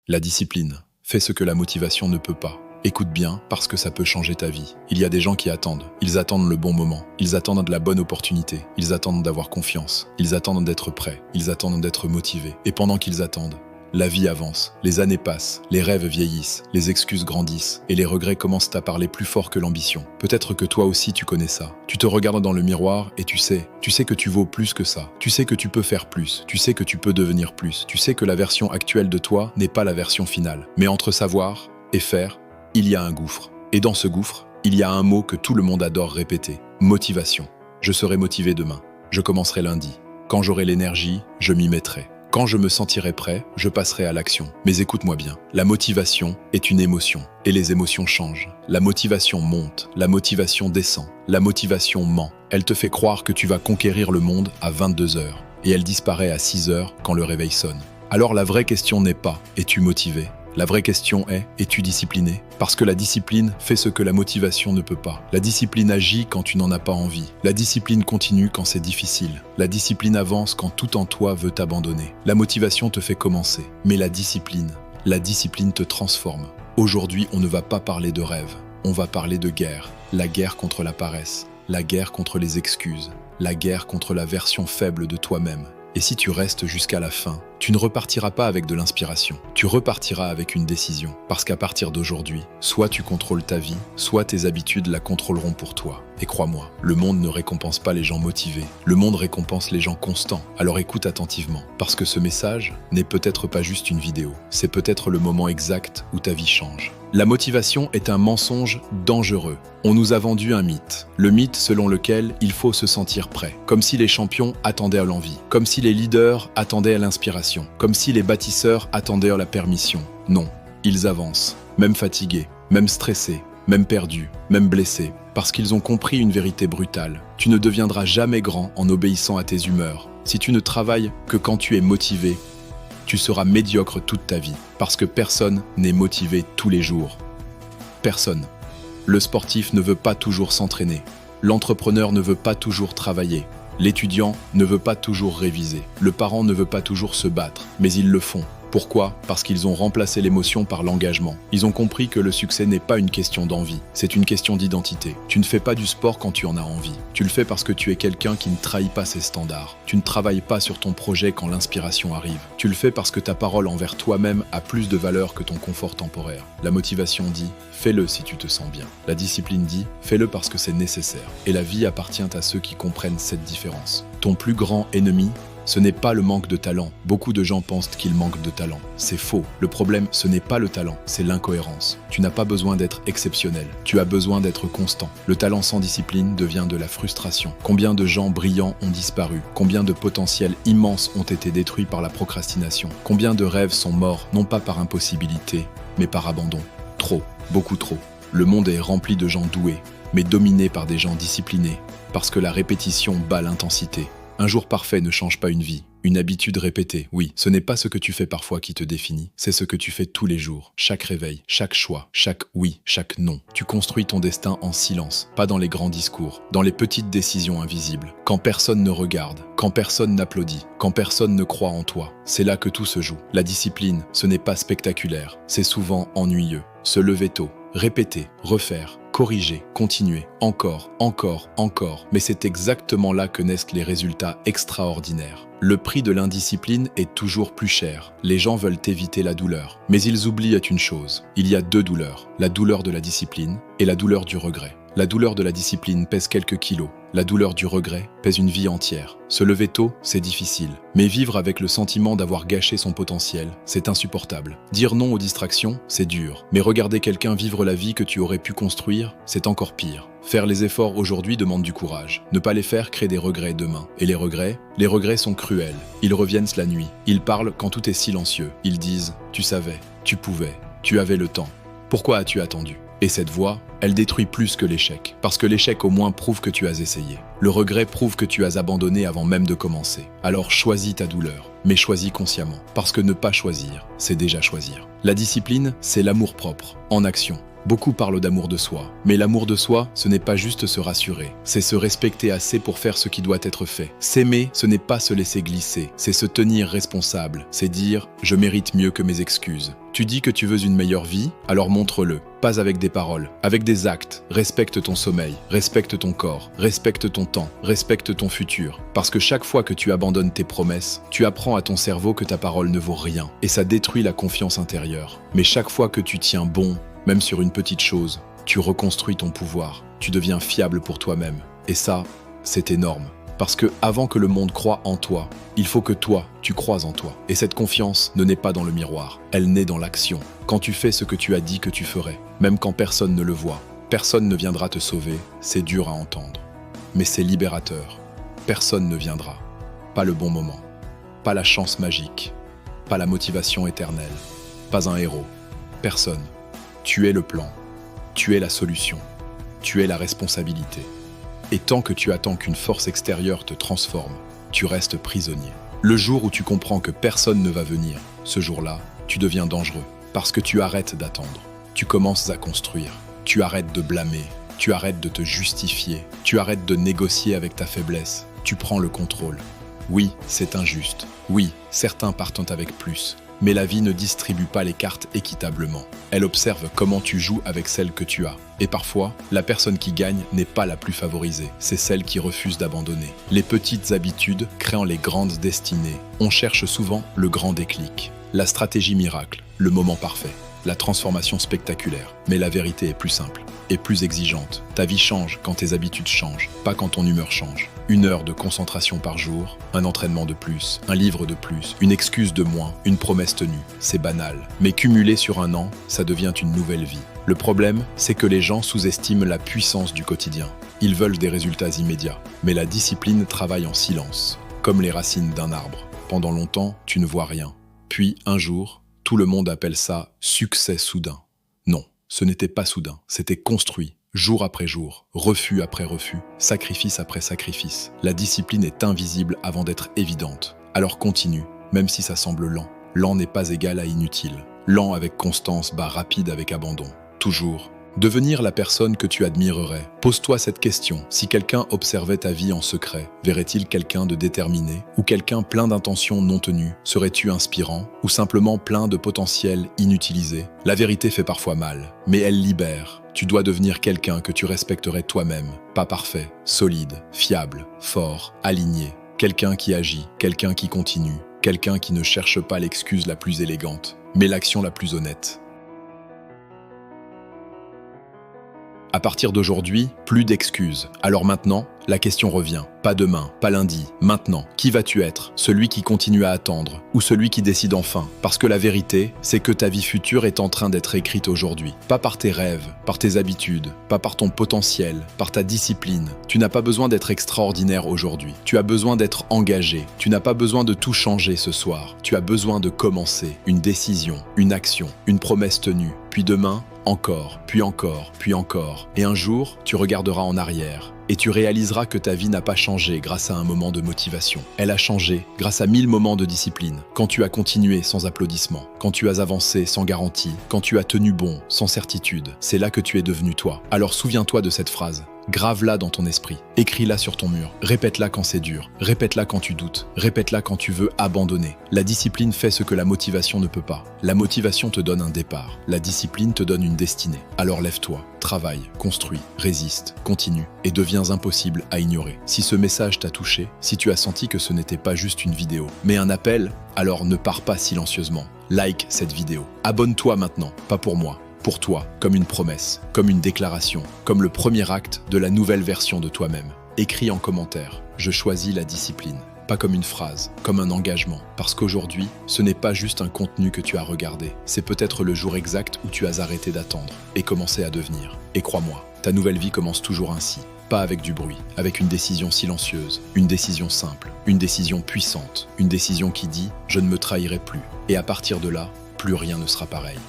La discipline fait ce que la motivation ne peut pas. Écoute bien, parce que ça peut changer ta vie. Il y a des gens qui attendent. Ils attendent le bon moment. Ils attendent de la bonne opportunité. Ils attendent d'avoir confiance. Ils attendent d'être prêts. Ils attendent d'être motivés. Et pendant qu'ils attendent, la vie avance, les années passent, les rêves vieillissent, les excuses grandissent et les regrets commencent à parler plus fort que l'ambition. Peut-être que toi aussi tu connais ça. Tu te regardes dans le miroir et tu sais que tu vaux plus que ça. Tu sais que tu peux faire plus, tu sais que tu peux devenir plus. Tu sais que la version actuelle de toi n'est pas la version finale. Mais entre savoir et faire, il y a un gouffre. Et dans ce gouffre, il y a un mot que tout le monde adore répéter, motivation. Je serai motivé demain, je commencerai lundi. Quand j'aurai l'énergie, je m'y mettrai. Quand je me sentirai prêt, je passerai à l'action. Mais écoute-moi bien, la motivation est une émotion, et les émotions changent. La motivation monte, la motivation descend, la motivation ment. Elle te fait croire que tu vas conquérir le monde à 22 heures, et elle disparaît à 6 heures quand le réveil sonne. Alors la vraie question n'est pas « es-tu motivé ?» La vraie question est « es-tu discipliné ?» Parce que la discipline fait ce que la motivation ne peut pas. La discipline agit quand tu n'en as pas envie. La discipline continue quand c'est difficile. La discipline avance quand tout en toi veut t'abandonner. La motivation te fait commencer. Mais la discipline te transforme. Aujourd'hui, on ne va pas parler de rêve. On va parler de guerre. La guerre contre la paresse. La guerre contre les excuses. La guerre contre la version faible de toi-même. Et si tu restes jusqu'à la fin, tu ne repartiras pas avec de l'inspiration. Tu repartiras avec une décision. Parce qu'à partir d'aujourd'hui, soit tu contrôles ta vie, soit tes habitudes la contrôleront pour toi. Et crois-moi, le monde ne récompense pas les gens motivés. Le monde récompense les gens constants. Alors écoute attentivement. Parce que ce message n'est peut-être pas juste une vidéo. C'est peut-être le moment exact où ta vie change. La motivation est un mensonge dangereux. On nous a vendu un mythe. Le mythe selon lequel il faut se sentir prêt. Comme si les champions attendaient à l'envie. Comme si les leaders attendaient à l'inspiration. Comme si les bâtisseurs attendaient à la permission. Non, ils avancent. Même fatigués, même stressés, même perdus, même blessés. Parce qu'ils ont compris une vérité brutale. Tu ne deviendras jamais grand en obéissant à tes humeurs. Si tu ne travailles que quand tu es motivé, tu seras médiocre toute ta vie, parce que personne n'est motivé tous les jours. Personne. Le sportif ne veut pas toujours s'entraîner. L'entrepreneur ne veut pas toujours travailler. L'étudiant ne veut pas toujours réviser. Le parent ne veut pas toujours se battre, mais ils le font. Pourquoi ? Parce qu'ils ont remplacé l'émotion par l'engagement. Ils ont compris que le succès n'est pas une question d'envie, c'est une question d'identité. Tu ne fais pas du sport quand tu en as envie. Tu le fais parce que tu es quelqu'un qui ne trahit pas ses standards. Tu ne travailles pas sur ton projet quand l'inspiration arrive. Tu le fais parce que ta parole envers toi-même a plus de valeur que ton confort temporaire. La motivation dit « fais-le si tu te sens bien ». La discipline dit « fais-le parce que c'est nécessaire ». Et la vie appartient à ceux qui comprennent cette différence. Ton plus grand ennemi, ce n'est pas le manque de talent. Beaucoup de gens pensent qu'ils manquent de talent. C'est faux. Le problème, ce n'est pas le talent, c'est l'incohérence. Tu n'as pas besoin d'être exceptionnel. Tu as besoin d'être constant. Le talent sans discipline devient de la frustration. Combien de gens brillants ont disparu? Combien de potentiels immenses ont été détruits par la procrastination? Combien de rêves sont morts, non pas par impossibilité, mais par abandon? Trop, beaucoup trop. Le monde est rempli de gens doués, mais dominé par des gens disciplinés, parce que la répétition bat l'intensité. Un jour parfait ne change pas une vie. Une habitude répétée, oui, ce n'est pas ce que tu fais parfois qui te définit, c'est ce que tu fais tous les jours. Chaque réveil, chaque choix, chaque oui, chaque non. Tu construis ton destin en silence, pas dans les grands discours, dans les petites décisions invisibles. Quand personne ne regarde, quand personne n'applaudit, quand personne ne croit en toi, c'est là que tout se joue. La discipline, ce n'est pas spectaculaire, c'est souvent ennuyeux. Se lever tôt, répéter, refaire, corriger, continuer, encore. Mais c'est exactement là que naissent les résultats extraordinaires. Le prix de l'indiscipline est toujours plus cher. Les gens veulent éviter la douleur. Mais ils oublient une chose. Il y a deux douleurs. La douleur de la discipline et la douleur du regret. La douleur de la discipline pèse quelques kilos. La douleur du regret pèse une vie entière. Se lever tôt, c'est difficile. Mais vivre avec le sentiment d'avoir gâché son potentiel, c'est insupportable. Dire non aux distractions, c'est dur. Mais regarder quelqu'un vivre la vie que tu aurais pu construire, c'est encore pire. Faire les efforts aujourd'hui demande du courage. Ne pas les faire crée des regrets demain. Et les regrets sont cruels. Ils reviennent la nuit. Ils parlent quand tout est silencieux. Ils disent « tu savais, tu pouvais, tu avais le temps. Pourquoi as-tu attendu ?» Et cette voix, elle détruit plus que l'échec. Parce que l'échec au moins prouve que tu as essayé. Le regret prouve que tu as abandonné avant même de commencer. Alors choisis ta douleur, mais choisis consciemment. Parce que ne pas choisir, c'est déjà choisir. La discipline, c'est l'amour-propre, en action. Beaucoup parlent d'amour de soi, mais l'amour de soi, ce n'est pas juste se rassurer, c'est se respecter assez pour faire ce qui doit être fait. S'aimer, ce n'est pas se laisser glisser, c'est se tenir responsable, c'est dire « je mérite mieux que mes excuses ». Tu dis que tu veux une meilleure vie, alors montre-le, pas avec des paroles, avec des actes. Respecte ton sommeil, respecte ton corps, respecte ton temps, respecte ton futur. Parce que chaque fois que tu abandonnes tes promesses, tu apprends à ton cerveau que ta parole ne vaut rien, et ça détruit la confiance intérieure. Mais chaque fois que tu tiens bon, même sur une petite chose, tu reconstruis ton pouvoir, tu deviens fiable pour toi-même. Et ça, c'est énorme. Parce que avant que le monde croie en toi, il faut que toi, tu crois en toi. Et cette confiance ne naît pas dans le miroir, elle naît dans l'action. Quand tu fais ce que tu as dit que tu ferais, même quand personne ne le voit, personne ne viendra te sauver, c'est dur à entendre. Mais c'est libérateur. Personne ne viendra. Pas le bon moment. Pas la chance magique. Pas la motivation éternelle. Pas un héros. Personne. Tu es le plan. Tu es la solution. Tu es la responsabilité. Et tant que tu attends qu'une force extérieure te transforme, tu restes prisonnier. Le jour où tu comprends que personne ne va venir, ce jour-là, tu deviens dangereux. Parce que tu arrêtes d'attendre. Tu commences à construire. Tu arrêtes de blâmer. Tu arrêtes de te justifier. Tu arrêtes de négocier avec ta faiblesse. Tu prends le contrôle. Oui, c'est injuste. Oui, certains partent avec plus. Mais la vie ne distribue pas les cartes équitablement. Elle observe comment tu joues avec celle que tu as. Et parfois, la personne qui gagne n'est pas la plus favorisée, c'est celle qui refuse d'abandonner. Les petites habitudes créant les grandes destinées. On cherche souvent le grand déclic, la stratégie miracle, le moment parfait, la transformation spectaculaire. Mais la vérité est plus simple et plus exigeante. Ta vie change quand tes habitudes changent, pas quand ton humeur change. 1 heure de concentration par jour, un entraînement de plus, un livre de plus, une excuse de moins, une promesse tenue. C'est banal. Mais cumulé sur 1 an, ça devient une nouvelle vie. Le problème, c'est que les gens sous-estiment la puissance du quotidien. Ils veulent des résultats immédiats. Mais la discipline travaille en silence, comme les racines d'un arbre. Pendant longtemps, tu ne vois rien. Puis, un jour, tout le monde appelle ça « succès soudain ». Non, ce n'était pas soudain, c'était construit. Jour après jour, refus après refus, sacrifice après sacrifice. La discipline est invisible avant d'être évidente. Alors continue, même si ça semble lent. Lent n'est pas égal à inutile. Lent avec constance bat rapide avec abandon. Toujours. Devenir la personne que tu admirerais. Pose-toi cette question. Si quelqu'un observait ta vie en secret, verrait-il quelqu'un de déterminé ou quelqu'un plein d'intentions non tenues? Serais-tu inspirant ou simplement plein de potentiel inutilisé? La vérité fait parfois mal, mais elle libère. Tu dois devenir quelqu'un que tu respecterais toi-même. Pas parfait, solide, fiable, fort, aligné. Quelqu'un qui agit, quelqu'un qui continue, quelqu'un qui ne cherche pas l'excuse la plus élégante, mais l'action la plus honnête. À partir d'aujourd'hui, plus d'excuses. Alors maintenant, la question revient. Pas demain, pas lundi, maintenant. Qui vas-tu être? Celui qui continue à attendre ou celui qui décide enfin? Parce que la vérité, c'est que ta vie future est en train d'être écrite aujourd'hui. Pas par tes rêves, par tes habitudes, pas par ton potentiel, par ta discipline. Tu n'as pas besoin d'être extraordinaire aujourd'hui. Tu as besoin d'être engagé. Tu n'as pas besoin de tout changer ce soir. Tu as besoin de commencer. Une décision, une action, une promesse tenue. Puis demain, encore, puis encore, puis encore. Et un jour, tu regarderas en arrière et tu réaliseras que ta vie n'a pas changé grâce à un moment de motivation. Elle a changé grâce à 1000 moments de discipline. Quand tu as continué sans applaudissements, quand tu as avancé sans garantie, quand tu as tenu bon sans certitude, c'est là que tu es devenu toi. Alors souviens-toi de cette phrase. Grave-la dans ton esprit, écris-la sur ton mur, répète-la quand c'est dur, répète-la quand tu doutes, répète-la quand tu veux abandonner. La discipline fait ce que la motivation ne peut pas. La motivation te donne un départ, la discipline te donne une destinée. Alors lève-toi, travaille, construis, résiste, continue et deviens impossible à ignorer. Si ce message t'a touché, si tu as senti que ce n'était pas juste une vidéo, mais un appel, alors ne pars pas silencieusement. Like cette vidéo. Abonne-toi maintenant, pas pour moi. Pour toi, comme une promesse, comme une déclaration, comme le premier acte de la nouvelle version de toi-même. Écris en commentaire « Je choisis la discipline ». Pas comme une phrase, comme un engagement. Parce qu'aujourd'hui, ce n'est pas juste un contenu que tu as regardé. C'est peut-être le jour exact où tu as arrêté d'attendre et commencé à devenir. Et crois-moi, ta nouvelle vie commence toujours ainsi. Pas avec du bruit, avec une décision silencieuse, une décision simple, une décision puissante, une décision qui dit « Je ne me trahirai plus ». Et à partir de là, plus rien ne sera pareil.